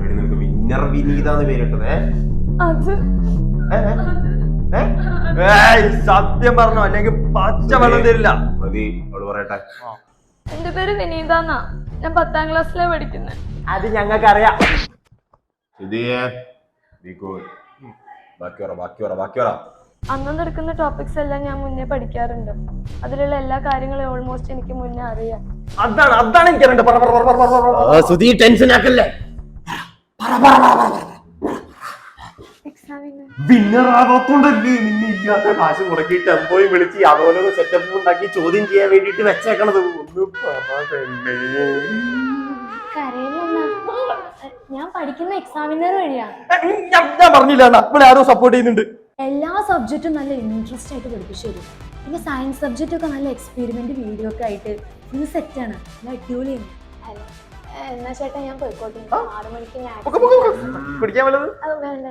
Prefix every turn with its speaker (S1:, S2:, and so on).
S1: നിനക്ക് വിന്നർ വിനീതാന്ന് പേരിട്ടതേ? സത്യം പറഞ്ഞോ, അല്ലെങ്കിൽ പച്ച വെള്ളം തരില്ല. മതി, അവള് പറയട്ടെ.
S2: എന്റെ പേര് വിനീതാന്നാ, ഞാൻ 10ാം ക്ലാസ്സിലാ പഠിക്കുന്നത്.
S1: അത് ഞങ്ങൾക്കറിയാം.
S2: അന്ന് എടുക്കുന്ന ടോപ്പിക്സ് എല്ലാം ഞാൻ മുന്നേ പഠിക്കാറുണ്ട്. അതിലുള്ള എല്ലാ കാര്യങ്ങളും ഓൾമോസ്റ്റ് എനിക്ക് മുന്നേ അറിയാം.
S1: അതാണ് എനിക്ക് ടെൻഷൻ ആക്കല്ലേ. വിന്നർ ആവാത്തോണ്ടല്ലേ നിന്നെ ഇല്ലാത്ത കാശ് മുടക്കി ടെമ്പോയും വിളിച്ച് അതുപോലെ സെറ്റപ്പ് ഉണ്ടാക്കി ചോദ്യം ചെയ്യാൻ വേണ്ടിട്ട് വെച്ചേക്കണത്. ഒന്ന്
S2: ഞാൻ പഠിക്കുന്ന എക്സാമിനർ വഴിയാ.
S1: ഞാൻ പറഞ്ഞില്ല, അപ്പോൾ ആരോ സപ്പോർട്ട് ചെയ്യുന്നുണ്ട്.
S2: എല്ലാ സബ്ജക്റ്റും നല്ല ഇൻട്രസ്റ്റ് ആയിട്ട് പഠിപ്പിച്ചു തരും. പിന്നെ സയൻസ് സബ്ജക്റ്റ് ഒക്കെ നല്ല എക്സ്പെരിമെന്റ് വീഡിയോ ഒക്കെ ആയിട്ട് ഇത് സെറ്റാണ്, നല്ല അടിപൊളിയാണ്. എന്നാ ചേട്ടാ ഞാൻ പോയിക്കോട്ടെ, 6 മണിക്ക് ഞാൻ
S1: കുടിക്കാൻ വല്ലത്?
S2: അത് വേണ്ട.